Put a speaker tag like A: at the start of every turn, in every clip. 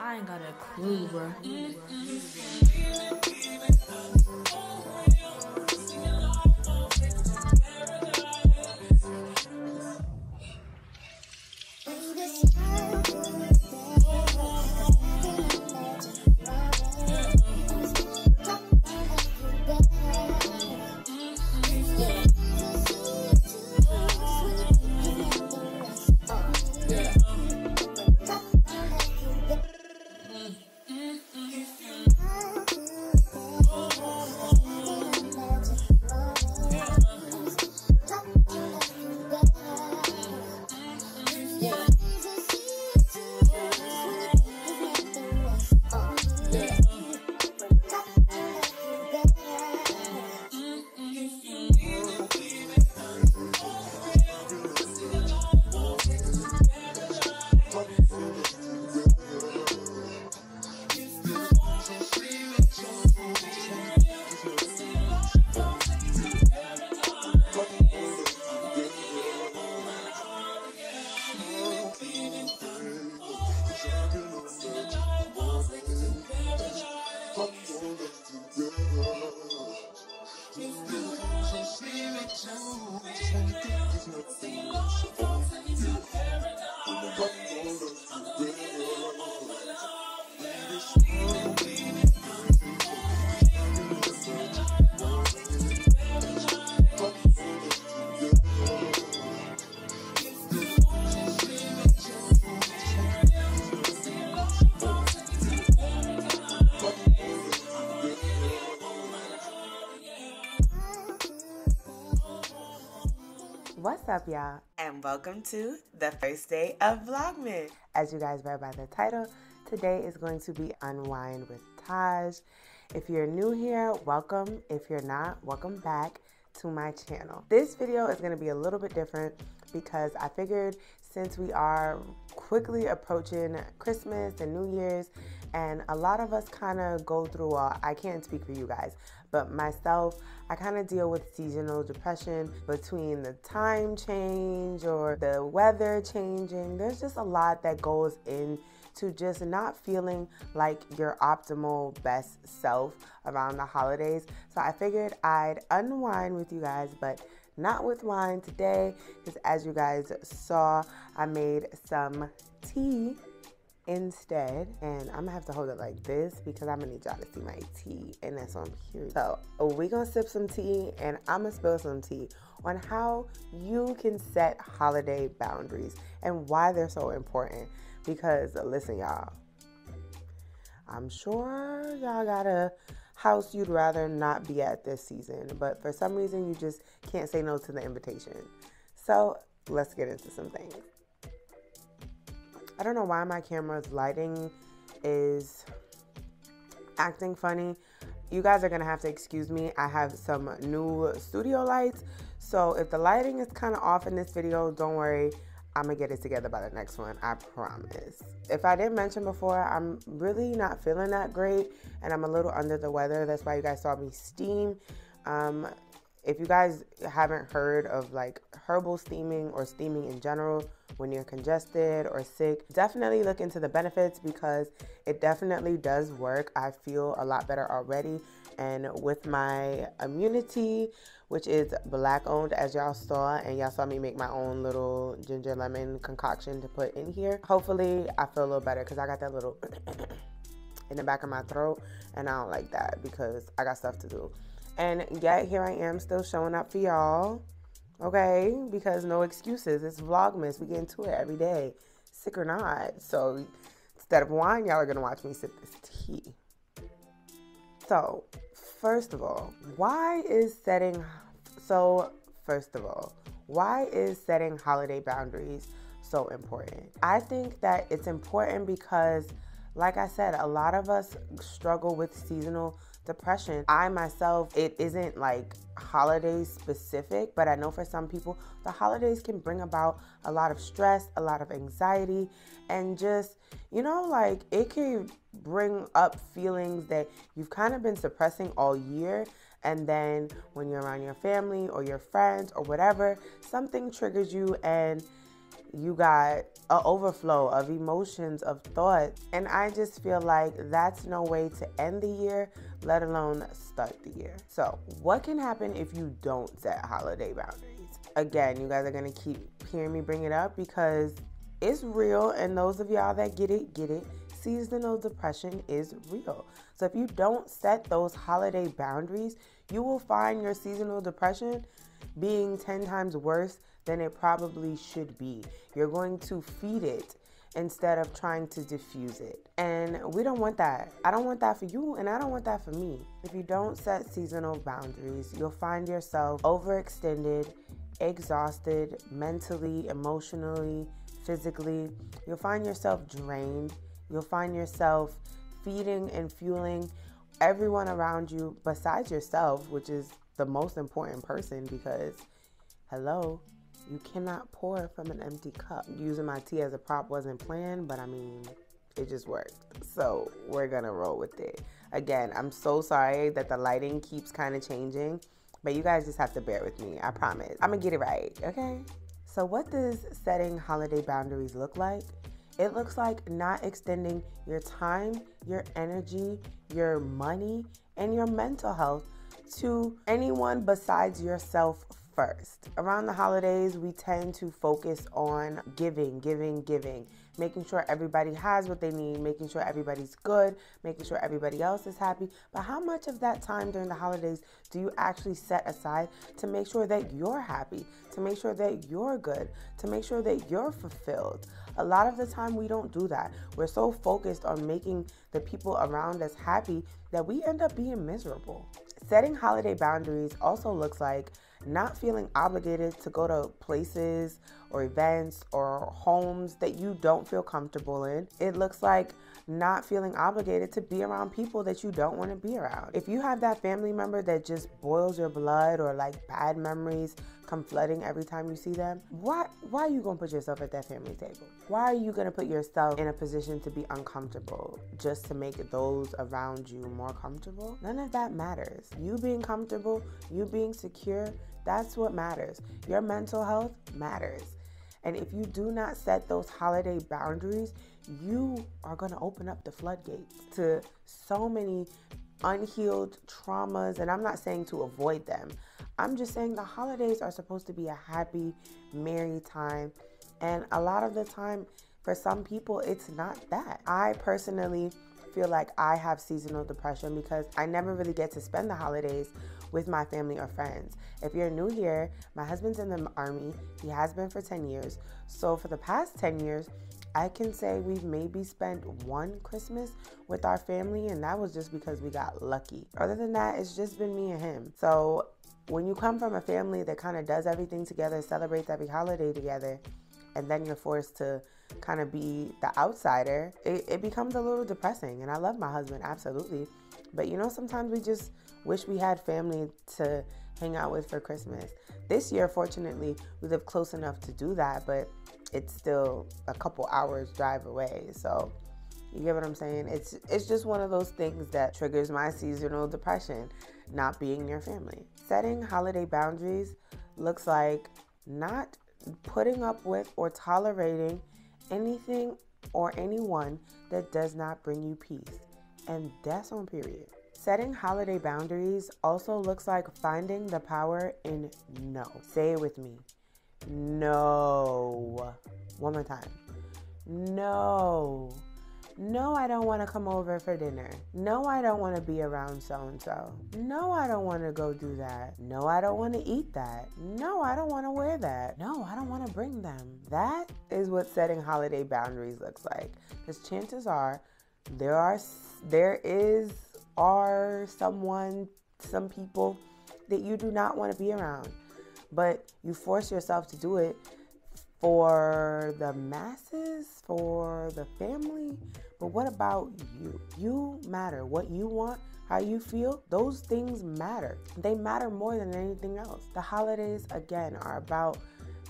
A: I ain't got a clue, bro.
B: What's up, y'all? And welcome to the first day of VLOGMAS. As you guys read by the title, today is going to be Unwind with Taj. If you're new here, welcome. If you're not, welcome back to my channel. This video is going to be a little bit different because I figured since we are quickly approaching Christmas and New Year's, and a lot of us kind of go through, I can't speak for you guys, but myself, I kind of deal with seasonal depression between the time change or the weather changing. There's just a lot that goes into just not feeling like your optimal best self around the holidays. So I figured I'd unwind with you guys, but not with wine today, because as you guys saw, I made some tea instead, and I'm gonna have to hold it like this because I'm gonna need y'all to see my tea, and that's what I'm here. So we gonna sip some tea, and I'm gonna spill some tea on how you can set holiday boundaries and why they're so important. Because listen, y'all, I'm sure y'all got a house you'd rather not be at this season, but for some reason you just can't say no to the invitation. So let's get into some things. I don't know why my camera's lighting is acting funny. You guys are gonna have to excuse me. I have some new studio lights, so if the lighting is kind of off in this video, don't worry. I'm gonna get it together by the next one, I promise. If I didn't mention before, I'm really not feeling that great, and I'm a little under the weather. That's why you guys saw me steam. If you guys haven't heard of like herbal steaming or steaming in general when you're congested or sick, definitely look into the benefits because it definitely does work. I feel a lot better already, and with my immunity, which is Black owned, as y'all saw, and y'all saw me make my own little ginger lemon concoction to put in here. Hopefully I feel a little better because I got that little in the back of my throat, and I don't like that because I got stuff to do. And yet here I am still showing up for y'all, okay? Because no excuses. It's Vlogmas. We get into it every day, sick or not. So instead of wine, y'all are gonna watch me sip this tea. So first of all, why is setting holiday boundaries so important? I think that it's important because, like I said, a lot of us struggle with seasonal depression. I myself, it isn't like holiday specific, but I know for some people, the holidays can bring about a lot of stress, a lot of anxiety, and just, you know, like it can bring up feelings that you've kind of been suppressing all year. And then when you're around your family or your friends or whatever, something triggers you and you got an overflow of emotions, of thoughts. And I just feel like that's no way to end the year, let alone start the year. So what can happen if you don't set holiday boundaries? Again, you guys are going to keep hearing me bring it up because it's real. And those of y'all that get it, get it. Seasonal depression is real. So if you don't set those holiday boundaries, you will find your seasonal depression being 10 times worse than it probably should be. You're going to feed it instead of trying to diffuse it. And we don't want that. I don't want that for you, and I don't want that for me. If you don't set seasonal boundaries, you'll find yourself overextended, exhausted, mentally, emotionally, physically. You'll find yourself drained. You'll find yourself feeding and fueling everyone around you besides yourself, which is the most important person, because hello, you cannot pour from an empty cup. Using my tea as a prop wasn't planned, but I mean, it just worked. So we're gonna roll with it. Again, I'm so sorry that the lighting keeps kind of changing, but you guys just have to bear with me. I promise. I'm gonna get it right, okay? So what does setting holiday boundaries look like? It looks like not extending your time, your energy, your money, and your mental health to anyone besides yourself first. Around the holidays, we tend to focus on giving, making sure everybody has what they need, making sure everybody's good, making sure everybody else is happy. But how much of that time during the holidays do you actually set aside to make sure that you're happy, to make sure that you're good, to make sure that you're fulfilled? A lot of the time we don't do that. We're so focused on making the people around us happy that we end up being miserable. Setting holiday boundaries also looks like not feeling obligated to go to places or events or homes that you don't feel comfortable in. It looks like not feeling obligated to be around people that you don't want to be around. If you have that family member that just boils your blood, or like bad memories come flooding every time you see them, why are you gonna put yourself at that family table? Why are you gonna put yourself in a position to be uncomfortable just to make those around you more comfortable? None of that matters. You being comfortable, you being secure, that's what matters. Your mental health matters. And if you do not set those holiday boundaries, you are going to open up the floodgates to so many unhealed traumas. And I'm not saying to avoid them. I'm just saying the holidays are supposed to be a happy, merry time. And a lot of the time, for some people, it's not that. I personally feel like I have seasonal depression because I never really get to spend the holidays with my family or friends. If you're new here, my husband's in the Army. He has been for 10 years. So for the past 10 years, I can say we've maybe spent one Christmas with our family, and that was just because we got lucky. Other than that, it's just been me and him. So when you come from a family that kind of does everything together, celebrates every holiday together, and then you're forced to kind of be the outsider, it becomes a little depressing. And I love my husband, absolutely. But you know, sometimes we just wish we had family to hang out with for Christmas. This year, fortunately, we live close enough to do that, but it's still a couple hours drive away. So you get what I'm saying? It's just one of those things that triggers my seasonal depression, not being near family. Setting holiday boundaries looks like not putting up with or tolerating anything or anyone that does not bring you peace. And that's on period. Setting holiday boundaries also looks like finding the power in no. Say it with me. No. One more time. No. No, I don't want to come over for dinner. No, I don't want to be around so-and-so. No, I don't want to go do that. No, I don't want to eat that. No, I don't want to wear that. No, I don't want to bring them. That is what setting holiday boundaries looks like. Because chances are some people that you do not want to be around, but you force yourself to do it for the masses, for the family. But what about you? You matter. What you want, how you feel, those things matter. They matter more than anything else. The holidays, again, are about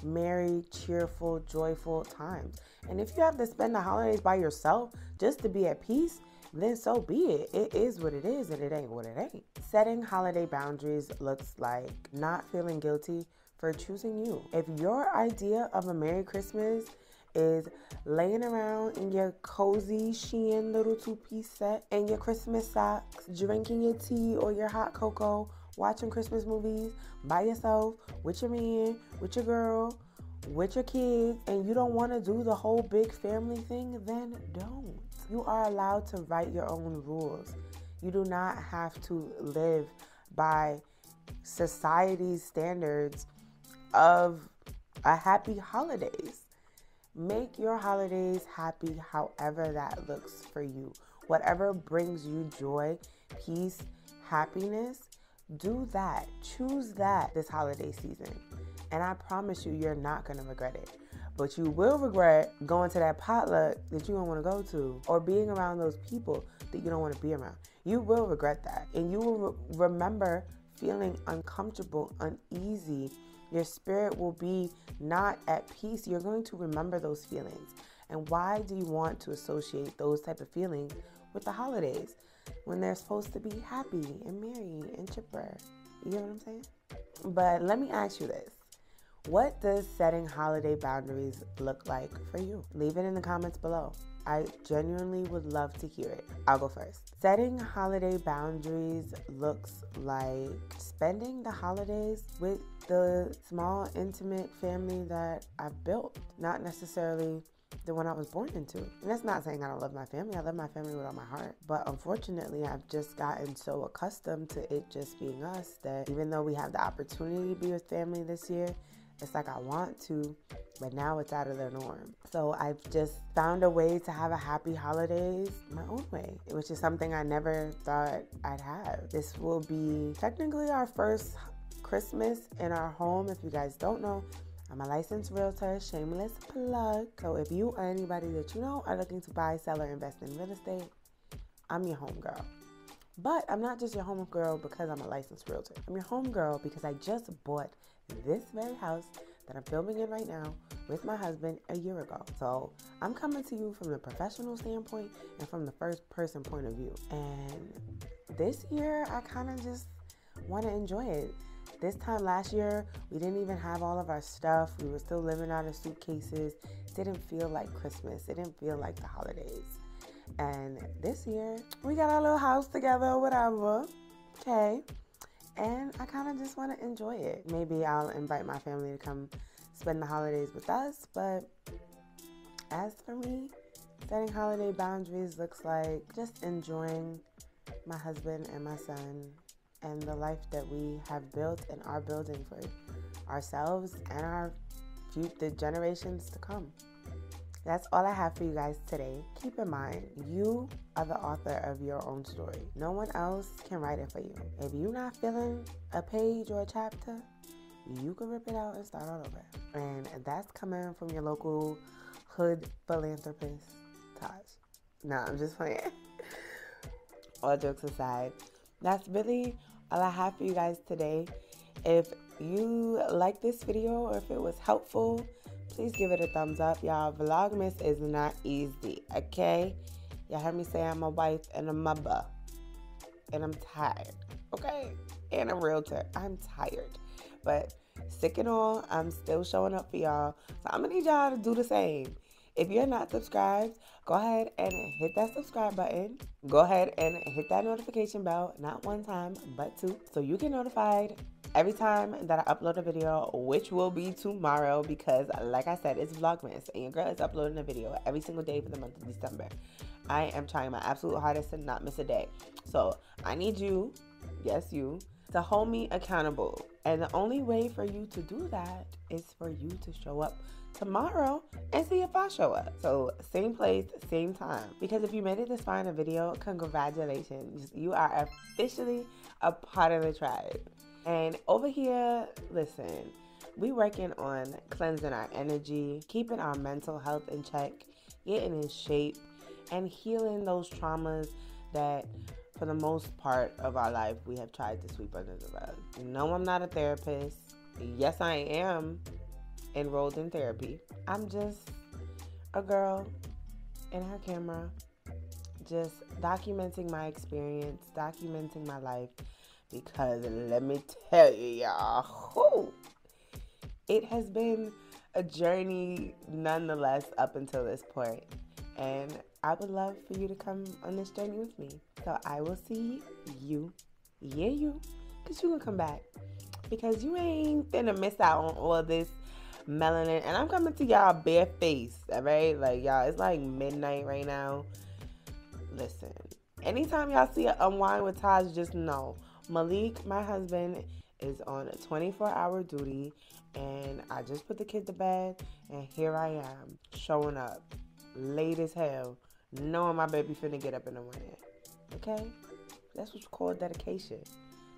B: merry, cheerful, joyful times. And if you have to spend the holidays by yourself just to be at peace, then so be it. It is what it is, and it ain't what it ain't. Setting holiday boundaries looks like not feeling guilty for choosing you. If your idea of a Merry Christmas is laying around in your cozy Shein little two-piece set and your Christmas socks, drinking your tea or your hot cocoa, watching Christmas movies by yourself, with your man, with your girl, with your kids, and you don't want to do the whole big family thing, then don't. You are allowed to write your own rules. You do not have to live by society's standards of a happy holidays. Make your holidays happy however that looks for you. Whatever brings you joy, peace, happiness, do that. Choose that this holiday season. And I promise you, you're not going to regret it. But you will regret going to that potluck that you don't want to go to, or being around those people that you don't want to be around. You will regret that. And you will remember feeling uncomfortable, uneasy. Your spirit will be not at peace. You're going to remember those feelings. And why do you want to associate those type of feelings with the holidays when they're supposed to be happy and merry and chipper? You get what I'm saying? But let me ask you this. What does setting holiday boundaries look like for you? Leave it in the comments below. I genuinely would love to hear it. I'll go first. Setting holiday boundaries looks like spending the holidays with the small, intimate family that I've built, not necessarily the one I was born into. And that's not saying I don't love my family. I love my family with all my heart. But unfortunately, I've just gotten so accustomed to it just being us that even though we have the opportunity to be with family this year, it's like I want to, but now it's out of the norm. So I've just found a way to have a happy holidays my own way, which is something I never thought I'd have. This will be technically our first Christmas in our home. If you guys don't know, I'm a licensed realtor, shameless plug. So if you or anybody that you know are looking to buy, sell, or invest in real estate, I'm your homegirl. But I'm not just your homegirl because I'm a licensed realtor. I'm your homegirl because I just bought this very house that I'm filming in right now with my husband a year ago. So I'm coming to you from the professional standpoint and from the first person point of view. And this year, I kind of just want to enjoy it. This time last year, we didn't even have all of our stuff. We were still living out of suitcases. It didn't feel like Christmas. It didn't feel like the holidays. And this year, we got our little house together or whatever. Okay. And I kind of just want to enjoy it. Maybe I'll invite my family to come spend the holidays with us. But as for me, setting holiday boundaries looks like just enjoying my husband and my son and the life that we have built and are building for ourselves and the generations to come. That's all I have for you guys today. Keep in mind, you are the author of your own story. No one else can write it for you. If you're not feeling a page or a chapter, you can rip it out and start all over. And that's coming from your local hood philanthropist, Taj. Nah, I'm just playing. All jokes aside, that's really all I have for you guys today. If you like this video or if it was helpful, please give it a thumbs up. Y'all, Vlogmas is not easy, okay? Y'all heard me say I'm a wife and a mother. And I'm tired, okay? And a realtor. I'm tired. But sick and all, I'm still showing up for y'all. So I'm gonna need y'all to do the same. If you're not subscribed, go ahead and hit that subscribe button. Go ahead and hit that notification bell, not one time, but two, so you get notified every time that I upload a video, which will be tomorrow because, like I said, it's Vlogmas, and your girl is uploading a video every single day for the month of December. I am trying my absolute hardest to not miss a day. So I need you, yes you, to hold me accountable. And the only way for you to do that is for you to show up tomorrow and see if I show up. So same place, same time. Because if you made it this far in a video, congratulations. You are officially a part of the tribe. And over here, listen, we working on cleansing our energy, keeping our mental health in check, getting in shape, and healing those traumas that for the most part of our life we have tried to sweep under the rug. No, I'm not a therapist. Yes, I am enrolled in therapy. I'm just a girl in her camera, just documenting my experience, documenting my life. Because let me tell you, y'all, it has been a journey nonetheless up until this point. And I would love for you to come on this journey with me. So I will see you, because you can come back. Because you ain't finna miss out on all this melanin. And I'm coming to y'all barefaced, all right? Like, y'all, it's like midnight right now. Listen, anytime y'all see an Unwind with Taj, just know Malik, my husband, is on a 24-hour duty. And I just put the kid to bed. And here I am, showing up late as hell, knowing my baby finna get up in the morning. Okay? That's what you call dedication.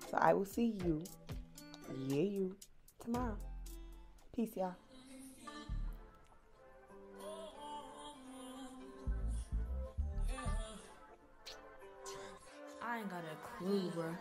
B: So I will see you, tomorrow. Peace, y'all.
A: I ain't got a clue, bro.